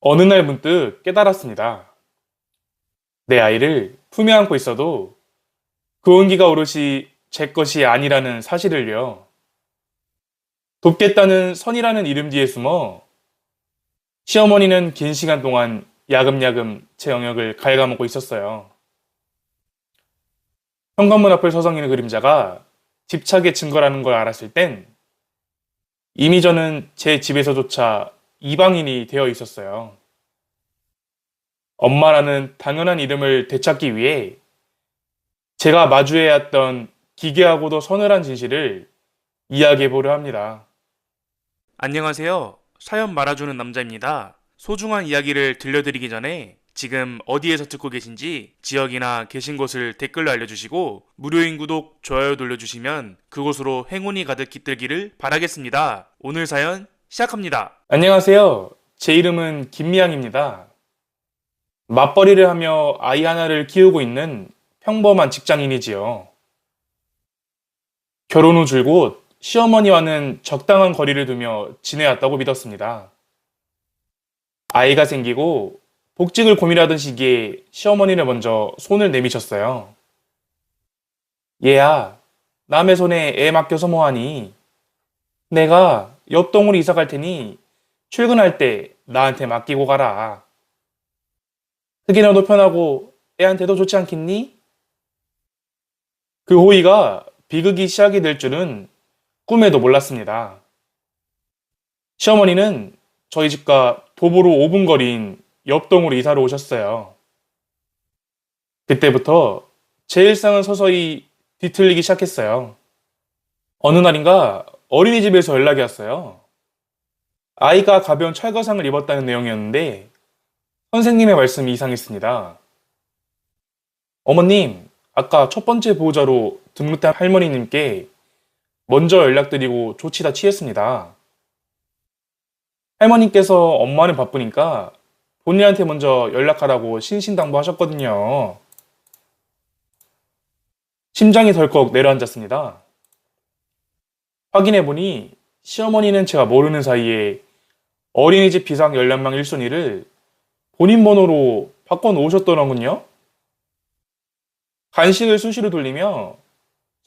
어느 날 문득 깨달았습니다. 내 아이를 품에 안고 있어도 그 온기가 오롯이 제 것이 아니라는 사실을요. 돕겠다는 선이라는 이름 뒤에 숨어 시어머니는 긴 시간 동안 야금야금 제 영역을 갉아먹고 있었어요. 현관문 앞을 서성이는 그림자가 집착의 증거라는 걸 알았을 땐 이미 저는 제 집에서조차 이방인이 되어 있었어요. 엄마라는 당연한 이름을 되찾기 위해 제가 마주해야 했던 기괴하고도 서늘한 진실을 이야기해 보려 합니다. 안녕하세요. 사연 말아주는 남자입니다. 소중한 이야기를 들려드리기 전에 지금 어디에서 듣고 계신지 지역이나 계신 곳을 댓글로 알려주시고 무료인 구독, 좋아요 눌러주시면 그곳으로 행운이 가득 깃들기를 바라겠습니다. 오늘 사연 시작합니다. 안녕하세요. 제 이름은 김미양입니다. 맞벌이를 하며 아이 하나를 키우고 있는 평범한 직장인이지요. 결혼 후 줄곧 시어머니와는 적당한 거리를 두며 지내왔다고 믿었습니다. 아이가 생기고 복직을 고민하던 시기에 시어머니는 먼저 손을 내미셨어요. 얘야, 남의 손에 애 맡겨서 뭐하니? 내가 옆 동으로 이사 갈 테니 출근할 때 나한테 맡기고 가라. 그게 너도 편하고 애한테도 좋지 않겠니? 그 호의가 비극이 시작이 될 줄은 꿈에도 몰랐습니다. 시어머니는 저희 집과 도보로 5분 거리인 옆동으로 이사를 오셨어요. 그때부터 제 일상은 서서히 뒤틀리기 시작했어요. 어느 날인가 어린이집에서 연락이 왔어요. 아이가 가벼운 철거상을 입었다는 내용이었는데 선생님의 말씀이 이상했습니다. 어머님, 아까 첫 번째 보호자로 등록된 할머니님께 먼저 연락드리고 조치 다 취했습니다. 할머니께서 엄마는 바쁘니까 본인한테 먼저 연락하라고 신신당부하셨거든요. 심장이 덜컥 내려앉았습니다. 확인해보니 시어머니는 제가 모르는 사이에 어린이집 비상 연락망 1순위를 본인 번호로 바꿔놓으셨더라군요. 간식을 수시로 돌리며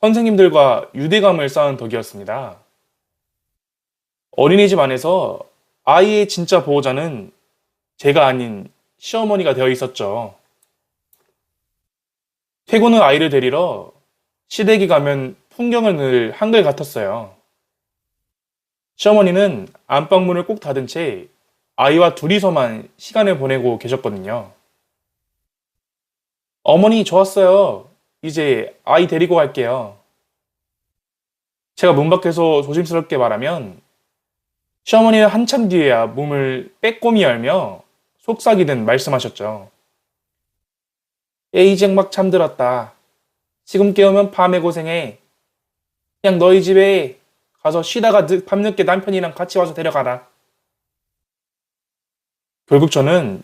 선생님들과 유대감을 쌓은 덕이었습니다. 어린이집 안에서 아이의 진짜 보호자는 제가 아닌 시어머니가 되어 있었죠. 퇴근 후 아이를 데리러 시댁이 가면 풍경은 늘 한결 같았어요. 시어머니는 안방문을 꼭 닫은 채 아이와 둘이서만 시간을 보내고 계셨거든요. 어머니, 좋았어요. 이제 아이 데리고 갈게요. 제가 문 밖에서 조심스럽게 말하면 시어머니는 한참 뒤에야 몸을 빼꼼히 열며 속삭이듯 말씀하셨죠. 이제 막 잠들었다. 지금 깨우면 밤에 고생해. 그냥 너희 집에 가서 쉬다가 밤늦게 남편이랑 같이 와서 데려가라. 결국 저는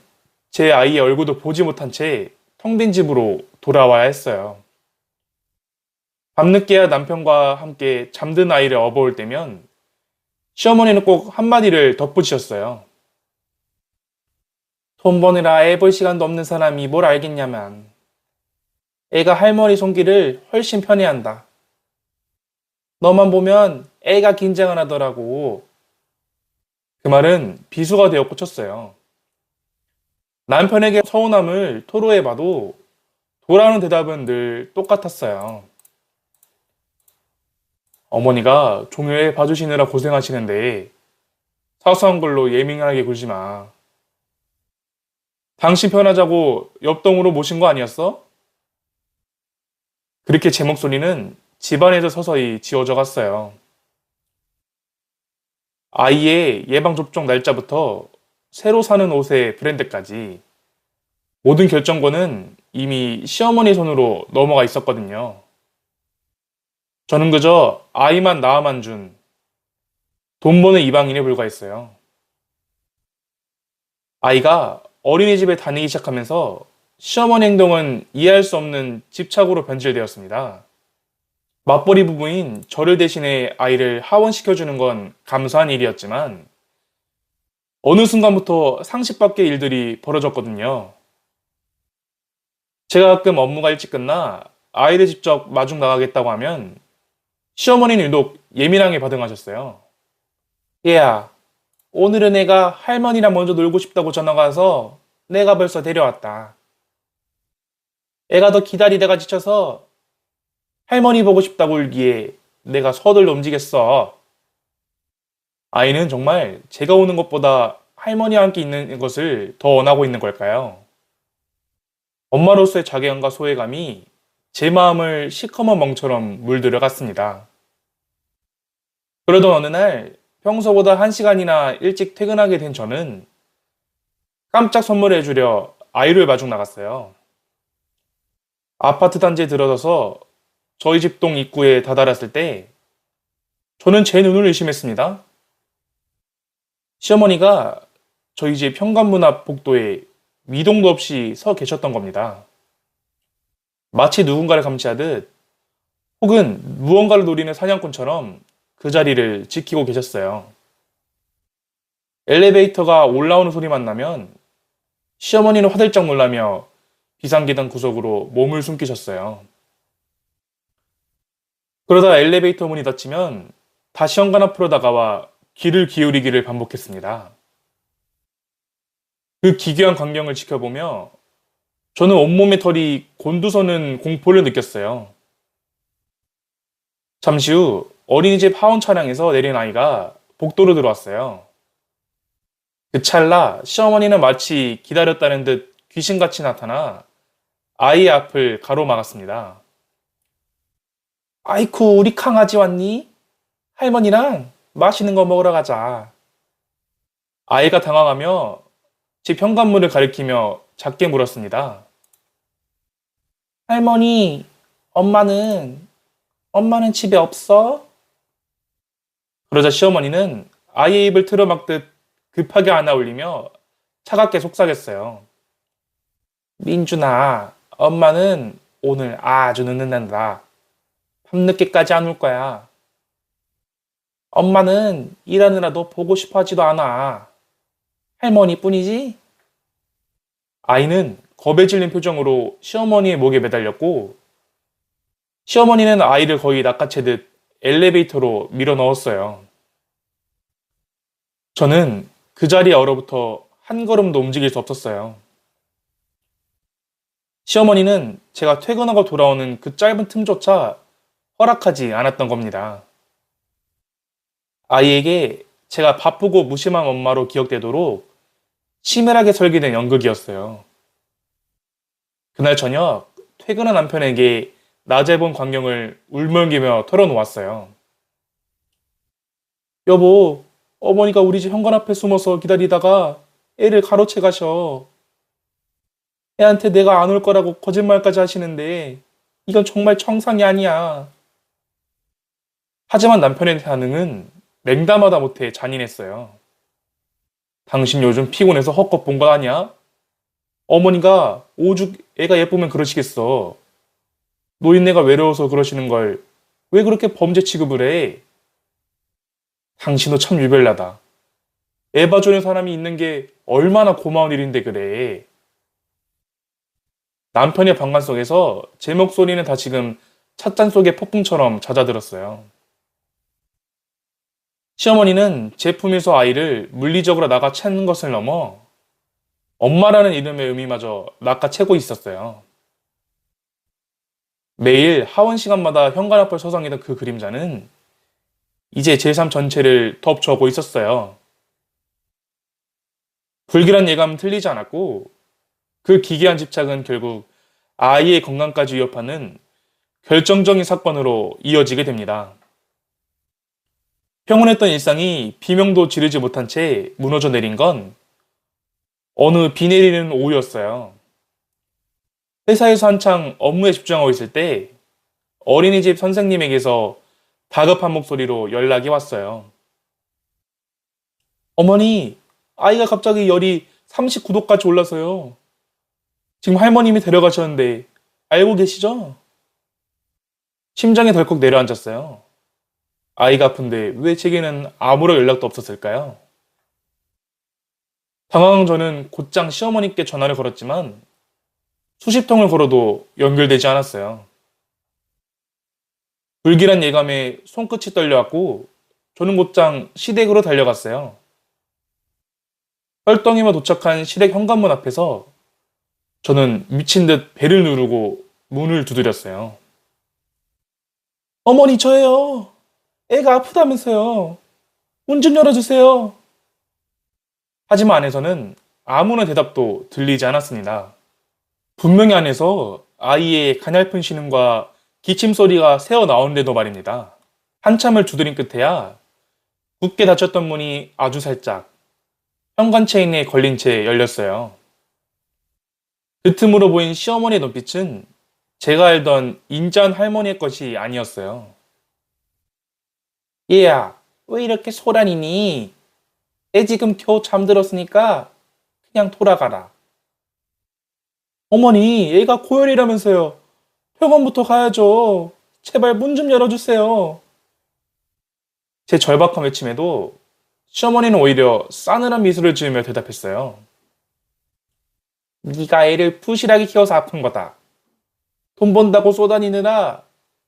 제 아이의 얼굴도 보지 못한 채 텅 빈 집으로 돌아와야 했어요. 밤늦게야 남편과 함께 잠든 아이를 업어올 때면 시어머니는 꼭 한마디를 덧붙이셨어요. 돈 버느라 애 볼 시간도 없는 사람이 뭘 알겠냐만. 애가 할머니 손길을 훨씬 편해한다. 너만 보면 애가 긴장을 하더라고. 그 말은 비수가 되어 꽂혔어요. 남편에게 서운함을 토로해봐도 돌아오는 대답은 늘 똑같았어요. 어머니가 종일 봐주시느라 고생하시는데 사소한 걸로 예민하게 굴지 마. 당신 편하자고 옆동으로 모신 거 아니었어? 그렇게 제 목소리는 집안에서 서서히 지워져 갔어요. 아이의 예방접종 날짜부터 새로 사는 옷의 브랜드까지 모든 결정권은 이미 시어머니 손으로 넘어가 있었거든요. 저는 그저 아이만 낳아만 준 돈 버는 이방인에 불과했어요. 아이가 어린이집에 다니기 시작하면서 시어머니 행동은 이해할 수 없는 집착으로 변질되었습니다. 맞벌이 부부인 저를 대신해 아이를 하원시켜주는 건 감사한 일이었지만 어느 순간부터 상식 밖의 일들이 벌어졌거든요. 제가 가끔 업무가 일찍 끝나 아이를 직접 마중 나가겠다고 하면 시어머니는 유독 예민하게 반응하셨어요. 얘야, 오늘은 애가 할머니랑 먼저 놀고 싶다고 전화가 와서 내가 벌써 데려왔다. 애가 더 기다리다가 지쳐서 할머니 보고 싶다고 울기에 내가 서둘러 움직였어. 아이는 정말 제가 오는 것보다 할머니와 함께 있는 것을 더 원하고 있는 걸까요? 엄마로서의 자괴감과 소외감이 제 마음을 시커먼 멍처럼 물들어갔습니다. 그러던 어느 날 평소보다 1시간이나 일찍 퇴근하게 된 저는 깜짝 선물해 주려 아이를 마중 나갔어요. 아파트 단지에 들어서서 저희 집 동 입구에 다다랐을 때 저는 제 눈을 의심했습니다. 시어머니가 저희 집 현관문 앞 복도에 미동도 없이 서 계셨던 겁니다. 마치 누군가를 감시하듯 혹은 무언가를 노리는 사냥꾼처럼 그 자리를 지키고 계셨어요. 엘리베이터가 올라오는 소리만 나면 시어머니는 화들짝 놀라며 비상계단 구석으로 몸을 숨기셨어요. 그러다 엘리베이터 문이 닫히면 다시 현관 앞으로 다가와 귀를 기울이기를 반복했습니다. 그 기괴한 광경을 지켜보며 저는 온몸의 털이 곤두서는 공포를 느꼈어요. 잠시 후 어린이집 하원 차량에서 내린 아이가 복도로 들어왔어요. 그 찰나 시어머니는 마치 기다렸다는 듯 귀신같이 나타나 아이의 앞을 가로막았습니다. 아이쿠, 우리 강아지 왔니? 할머니랑 맛있는 거 먹으러 가자. 아이가 당황하며 집 현관문을 가리키며 작게 물었습니다. 할머니, 엄마는 집에 없어? 그러자 시어머니는 아이의 입을 틀어막듯 급하게 안아 올리며 차갑게 속삭였어요. 민준아, 엄마는 오늘 아주 늦는단다. 밤늦게까지 안 올 거야. 엄마는 일하느라 너 보고 싶어 하지도 않아. 할머니 뿐이지? 아이는 겁에 질린 표정으로 시어머니의 목에 매달렸고, 시어머니는 아이를 거의 낚아채듯 엘리베이터로 밀어 넣었어요. 저는 그 자리에 얼어붙어 한 걸음도 움직일 수 없었어요. 시어머니는 제가 퇴근하고 돌아오는 그 짧은 틈조차 허락하지 않았던 겁니다. 아이에게 제가 바쁘고 무심한 엄마로 기억되도록 치밀하게 설계된 연극이었어요. 그날 저녁 퇴근한 남편에게 낮에 본 광경을 울먹이며 털어놓았어요. 여보, 어머니가 우리 집 현관 앞에 숨어서 기다리다가 애를 가로채 가셔. 애한테 내가 안 올 거라고 거짓말까지 하시는데 이건 정말 정상이 아니야. 하지만 남편의 반응은 냉담하다 못해 잔인했어요. 당신 요즘 피곤해서 헛것 본 거 아니야? 어머니가 오죽 애가 예쁘면 그러시겠어. 노인네가 외로워서 그러시는 걸 왜 그렇게 범죄 취급을 해? 당신도 참 유별나다. 애 봐주는 사람이 있는 게 얼마나 고마운 일인데 그래. 남편의 방관 속에서 제 목소리는 다시금 찻잔 속의 폭풍처럼 잦아들었어요. 시어머니는 제 품에서 아이를 물리적으로 낚아채는 것을 넘어 엄마라는 이름의 의미마저 낚아채고 있었어요. 매일 하원 시간마다 현관 앞을 서성이던 그 그림자는 이제 제 삶 전체를 덮쳐오고 있었어요. 불길한 예감은 틀리지 않았고 그 기괴한 집착은 결국 아이의 건강까지 위협하는 결정적인 사건으로 이어지게 됩니다. 평온했던 일상이 비명도 지르지 못한 채 무너져 내린 건 어느 비 내리는 오후였어요. 회사에서 한창 업무에 집중하고 있을 때 어린이집 선생님에게서 다급한 목소리로 연락이 왔어요. 어머니, 아이가 갑자기 열이 39도까지 올라서요. 지금 할머님이 데려가셨는데 알고 계시죠? 심장이 덜컥 내려앉았어요. 아이가 아픈데 왜 제게는 아무런 연락도 없었을까요? 당황한 저는 곧장 시어머니께 전화를 걸었지만 수십 통을 걸어도 연결되지 않았어요. 불길한 예감에 손끝이 떨려왔고 저는 곧장 시댁으로 달려갔어요. 헐덩이며 도착한 시댁 현관문 앞에서 저는 미친 듯 배를 누르고 문을 두드렸어요. 어머니, 저예요. 애가 아프다면서요. 문 좀 열어주세요. 하지만 안에서는 아무런 대답도 들리지 않았습니다. 분명히 안에서 아이의 가냘픈 신음과 기침 소리가 새어 나오는데도 말입니다. 한참을 두드린 끝에야 굳게 닫혔던 문이 아주 살짝 현관 체인에 걸린 채 열렸어요. 그 틈으로 보인 시어머니의 눈빛은 제가 알던 인자한 할머니의 것이 아니었어요. 얘야, 왜 이렇게 소란이니? 애 지금 겨우 잠들었으니까 그냥 돌아가라. 어머니, 애가 고열이라면서요. 병원부터 가야죠. 제발 문 좀 열어주세요. 제 절박한 외침에도 시어머니는 오히려 싸늘한 미소를 지으며 대답했어요. 네가 애를 부실하게 키워서 아픈 거다. 돈 번다고 쏘다니느라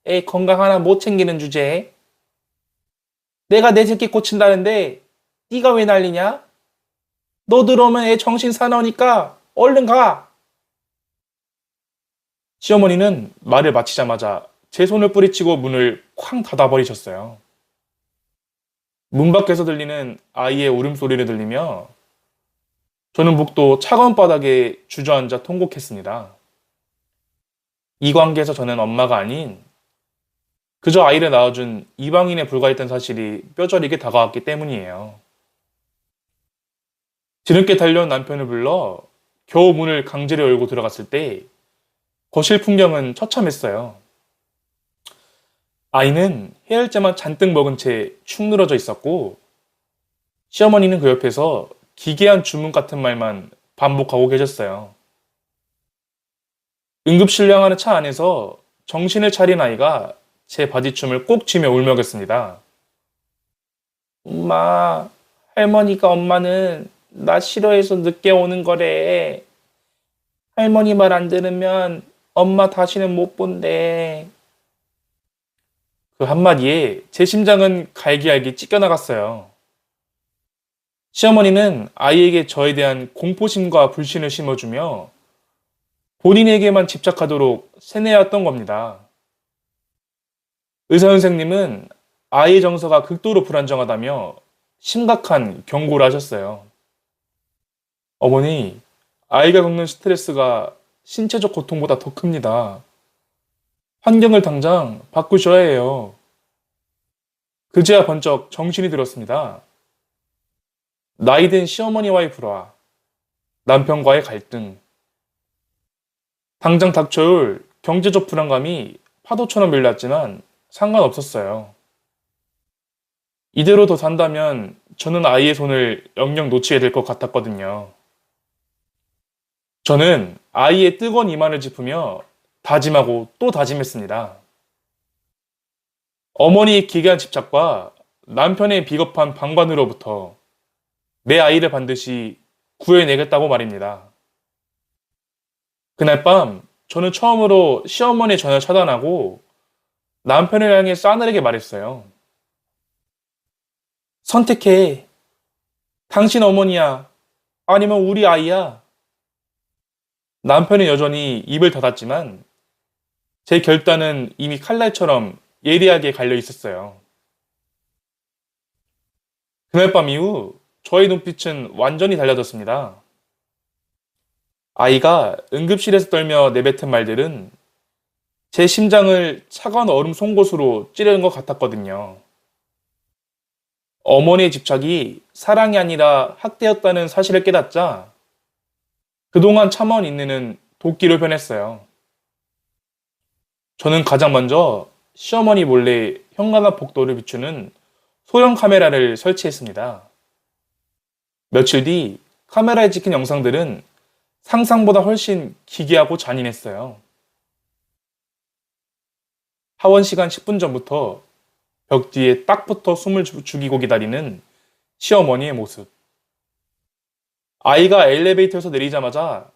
애 건강 하나 못 챙기는 주제에 내가 내 새끼 고친다는데 네가 왜 난리냐? 너 들어오면 애 정신 사나우니까 얼른 가. 시어머니는 말을 마치자마자 제 손을 뿌리치고 문을 쾅 닫아버리셨어요. 문 밖에서 들리는 아이의 울음소리를 들리며 저는 묵도 차가운 바닥에 주저앉아 통곡했습니다. 이 관계에서 저는 엄마가 아닌 그저 아이를 낳아준 이방인에 불과했던 사실이 뼈저리게 다가왔기 때문이에요. 뒤늦게 달려온 남편을 불러 겨우 문을 강제로 열고 들어갔을 때 거실 풍경은 처참했어요. 아이는 해열제만 잔뜩 먹은 채 축 늘어져 있었고 시어머니는 그 옆에서 기괴한 주문 같은 말만 반복하고 계셨어요. 응급실로 향하는 차 안에서 정신을 차린 아이가 제 바지춤을 꼭 쥐며 울먹였습니다. 엄마, 할머니가 엄마는 나 싫어해서 늦게 오는 거래. 할머니 말 안 들으면 엄마 다시는 못 본대. 그 한마디에 제 심장은 갈기갈기 찢겨나갔어요. 시어머니는 아이에게 저에 대한 공포심과 불신을 심어주며 본인에게만 집착하도록 세뇌해왔던 겁니다. 의사 선생님은 아이의 정서가 극도로 불안정하다며 심각한 경고를 하셨어요. 어머니, 아이가 겪는 스트레스가 신체적 고통보다 더 큽니다. 환경을 당장 바꾸셔야 해요. 그제야 번쩍 정신이 들었습니다. 나이든 시어머니와의 불화, 남편과의 갈등, 당장 닥쳐올 경제적 불안감이 파도처럼 밀려왔지만 상관없었어요. 이대로 더 산다면 저는 아이의 손을 영영 놓치게 될 것 같았거든요. 저는 아이의 뜨거운 이마를 짚으며 다짐하고 또 다짐했습니다. 어머니의 기괴한 집착과 남편의 비겁한 방관으로부터 내 아이를 반드시 구해내겠다고 말입니다. 그날 밤 저는 처음으로 시어머니의 전화를 차단하고 남편을 향해 싸늘하게 말했어요. 선택해. 당신 어머니야. 아니면 우리 아이야. 남편은 여전히 입을 닫았지만 제 결단은 이미 칼날처럼 예리하게 갈려 있었어요. 그날 밤 이후 저의 눈빛은 완전히 달라졌습니다. 아이가 응급실에서 떨며 내뱉은 말들은 제 심장을 차가운 얼음 송곳으로 찌르는 것 같았거든요. 어머니의 집착이 사랑이 아니라 학대였다는 사실을 깨닫자 그동안 참아온 인내는 도끼로 변했어요. 저는 가장 먼저 시어머니 몰래 현관 앞 복도를 비추는 소형 카메라를 설치했습니다. 며칠 뒤 카메라에 찍힌 영상들은 상상보다 훨씬 기괴하고 잔인했어요. 하원 시간 10분 전부터 벽 뒤에 딱 붙어 숨을 죽이고 기다리는 시어머니의 모습. 아이가 엘리베이터에서 내리자마자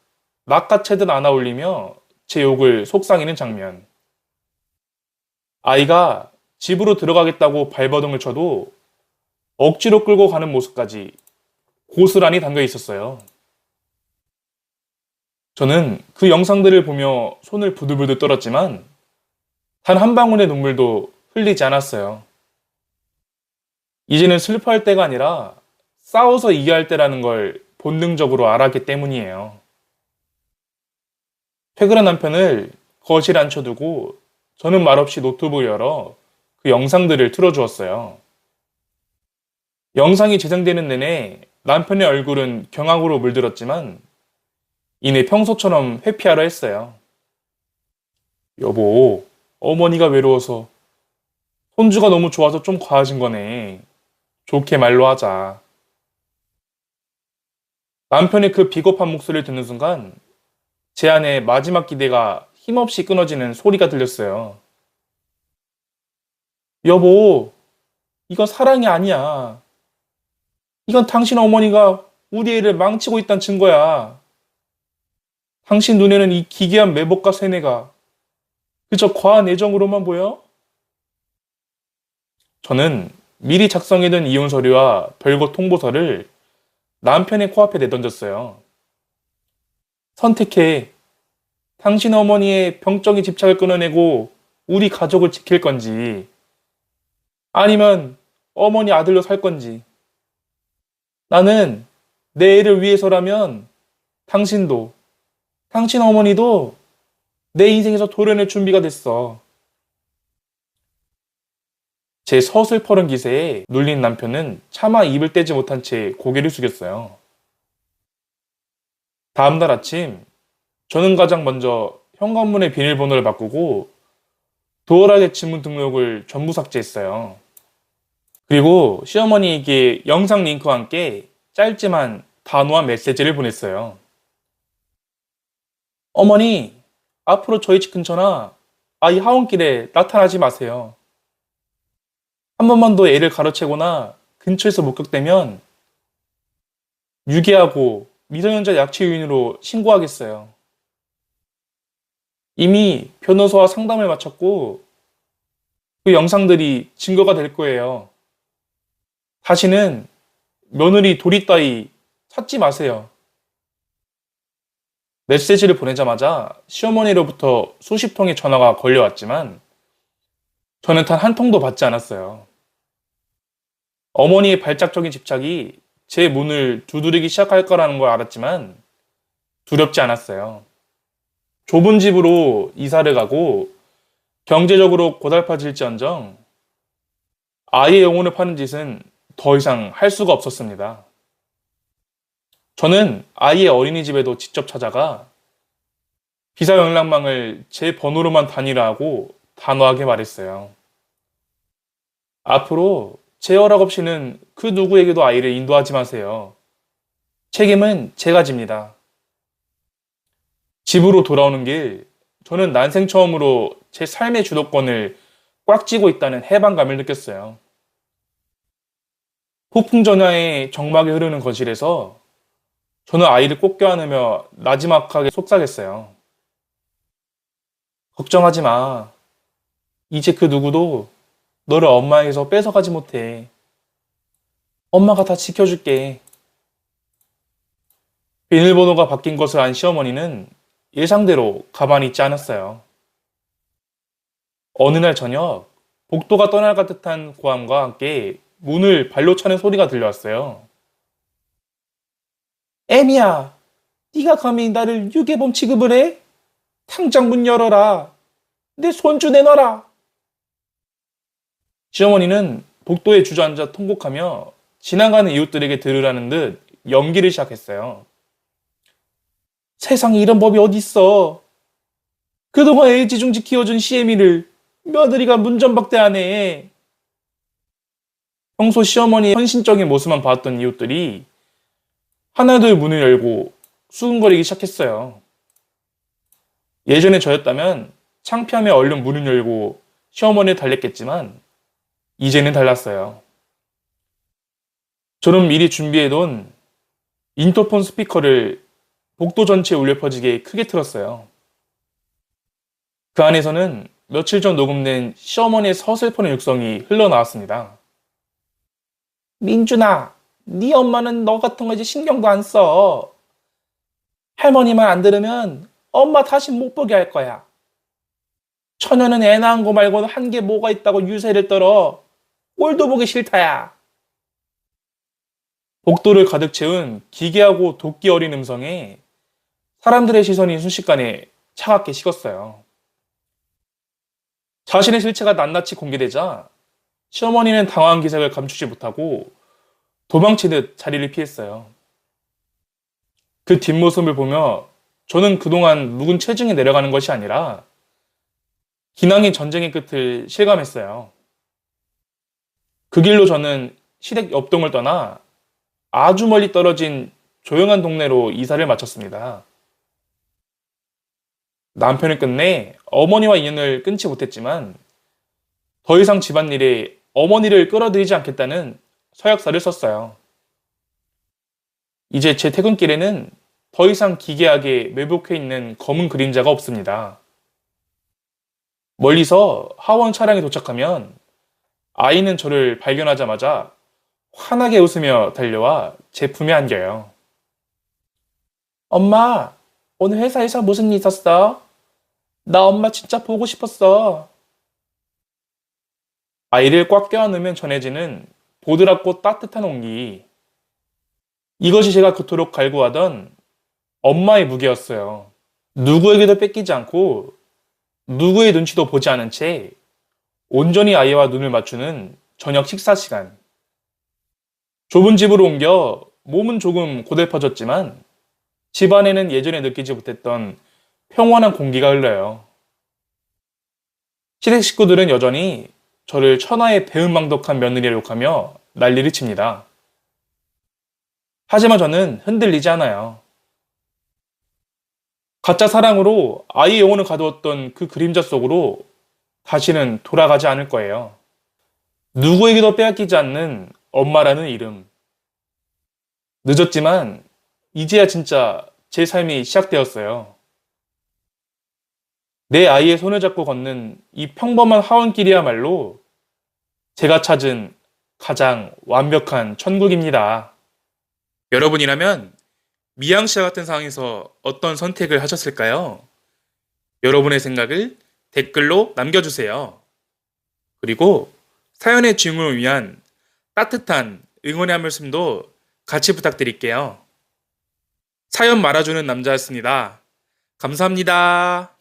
낚아채듯 안아 올리며 제 욕을 속상이는 장면. 아이가 집으로 들어가겠다고 발버둥을 쳐도 억지로 끌고 가는 모습까지 고스란히 담겨 있었어요. 저는 그 영상들을 보며 손을 부들부들 떨었지만 단 한 방울의 눈물도 흘리지 않았어요. 이제는 슬퍼할 때가 아니라 싸워서 이겨야 할 때라는 걸 본능적으로 알았기 때문이에요. 퇴근한 남편을 거실에 앉혀두고 저는 말없이 노트북을 열어 그 영상들을 틀어주었어요. 영상이 재생되는 내내 남편의 얼굴은 경악으로 물들었지만 이내 평소처럼 회피하려 했어요. 여보, 어머니가 외로워서 손주가 너무 좋아서 좀 과하신 거네. 좋게 말로 하자. 남편의 그 비겁한 목소리를 듣는 순간 제 안에 마지막 기대가 힘없이 끊어지는 소리가 들렸어요. 여보, 이건 사랑이 아니야. 이건 당신 어머니가 우리 애를 망치고 있다는 증거야. 당신 눈에는 이 기괴한 매복과 세뇌가 그저 과한 애정으로만 보여? 저는 미리 작성해둔 이혼 서류와 별거 통보서를 남편의 코앞에 내던졌어요. 선택해. 당신 어머니의 병적인 집착을 끊어내고 우리 가족을 지킬 건지, 아니면 어머니 아들로 살 건지. 나는 내 애를 위해서라면 당신도, 당신 어머니도 내 인생에서 도려낼 준비가 됐어. 제 서슬퍼런 기세에 눌린 남편은 차마 입을 떼지 못한 채 고개를 숙였어요. 다음날 아침, 저는 가장 먼저 현관문의 비밀번호를 바꾸고 도어락의 지문 등록을 전부 삭제했어요. 그리고 시어머니에게 영상 링크와 함께 짧지만 단호한 메시지를 보냈어요. 어머니, 앞으로 저희 집 근처나 아이 하원길에 나타나지 마세요. 한 번만 더 애를 가로채거나 근처에서 목격되면 유괴하고 미성년자 약취 요인으로 신고하겠어요. 이미 변호사와 상담을 마쳤고 그 영상들이 증거가 될 거예요. 다시는 며느리 도리 따위 찾지 마세요. 메시지를 보내자마자 시어머니로부터 수십 통의 전화가 걸려왔지만 저는 단 한 통도 받지 않았어요. 어머니의 발작적인 집착이 제 문을 두드리기 시작할 거라는 걸 알았지만 두렵지 않았어요. 좁은 집으로 이사를 가고 경제적으로 고달파질지언정 아이의 영혼을 파는 짓은 더 이상 할 수가 없었습니다. 저는 아이의 어린이집에도 직접 찾아가 비사 연락망을 제 번호로만 다니라 하고 단호하게 말했어요. 앞으로 제 허락 없이는 그 누구에게도 아이를 인도하지 마세요. 책임은 제가 집니다. 집으로 돌아오는 길, 저는 난생 처음으로 제 삶의 주도권을 꽉 쥐고 있다는 해방감을 느꼈어요. 폭풍 전야의 정막에 흐르는 거실에서 저는 아이를 꼭 껴안으며 나지막하게 속삭였어요. 걱정하지 마. 이제 그 누구도 너를 엄마에게서 뺏어가지 못해. 엄마가 다 지켜줄게. 비밀번호가 바뀐 것을 안 시어머니는 예상대로 가만히 있지 않았어요. 어느 날 저녁, 복도가 떠날 듯한 고함과 함께 문을 발로 차는 소리가 들려왔어요. 애미야, 네가 감히 나를 유괴범 취급을 해? 당장 문 열어라. 내 손주 내놔라. 시어머니는 복도에 주저앉아 통곡하며 지나가는 이웃들에게 들으라는 듯 연기를 시작했어요. 세상에 이런 법이 어딨어. 그동안 애지중지 키워준 시애미를 며느리가 문전박대하네. 평소 시어머니의 헌신적인 모습만 봤던 이웃들이 하나둘 문을 열고 수근거리기 시작했어요. 예전에 저였다면 창피하며 얼른 문을 열고 시어머니를 달랬겠지만 이제는 달랐어요. 저는 미리 준비해둔 인터폰 스피커를 복도 전체에 울려 퍼지게 크게 틀었어요. 그 안에서는 며칠 전 녹음된 시어머니의 서슬퍼는 육성이 흘러나왔습니다. 민준아, 네 엄마는 너 같은 거 이제 신경도 안 써. 할머니 말 안 들으면 엄마 다시 못 보게 할 거야. 처녀는 애 낳은 거 말고는 한 게 뭐가 있다고 유세를 떨어. 꼴도 보기 싫다야. 복도를 가득 채운 기괴하고 도끼 어린 음성에 사람들의 시선이 순식간에 차갑게 식었어요. 자신의 실체가 낱낱이 공개되자 시어머니는 당황한 기색을 감추지 못하고 도망치듯 자리를 피했어요. 그 뒷모습을 보며 저는 그동안 묵은 체중이 내려가는 것이 아니라 기나긴 전쟁의 끝을 실감했어요. 그 길로 저는 시댁 옆동을 떠나 아주 멀리 떨어진 조용한 동네로 이사를 마쳤습니다. 남편을 끝내 어머니와 인연을 끊지 못했지만 더 이상 집안일에 어머니를 끌어들이지 않겠다는 서약서를 썼어요. 이제 제 퇴근길에는 더 이상 기괴하게 매복해 있는 검은 그림자가 없습니다. 멀리서 하원 차량이 도착하면 아이는 저를 발견하자마자 환하게 웃으며 달려와 제 품에 안겨요. 엄마, 오늘 회사에서 무슨 일 있었어? 나 엄마 진짜 보고 싶었어. 아이를 꽉 껴안으면 전해지는 보드랍고 따뜻한 온기. 이것이 제가 그토록 갈구하던 엄마의 무게였어요. 누구에게도 뺏기지 않고 누구의 눈치도 보지 않은 채 온전히 아이와 눈을 맞추는 저녁 식사 시간. 좁은 집으로 옮겨 몸은 조금 고달퍼졌지만 집안에는 예전에 느끼지 못했던 평온한 공기가 흘러요. 시댁 식구들은 여전히 저를 천하의 배은망덕한 며느리로 욕하며 난리를 칩니다. 하지만 저는 흔들리지 않아요. 가짜 사랑으로 아이의 영혼을 가두었던 그 그림자 속으로 다시는 돌아가지 않을 거예요. 누구에게도 빼앗기지 않는 엄마라는 이름. 늦었지만 이제야 진짜 제 삶이 시작되었어요. 내 아이의 손을 잡고 걷는 이 평범한 하원길이야말로 제가 찾은 가장 완벽한 천국입니다. 여러분이라면 미양 씨와 같은 상황에서 어떤 선택을 하셨을까요? 여러분의 생각을 댓글로 남겨주세요. 그리고 사연의 주인공을 위한 따뜻한 응원의 한 말씀도 같이 부탁드릴게요. 사연 말아주는 남자였습니다. 감사합니다.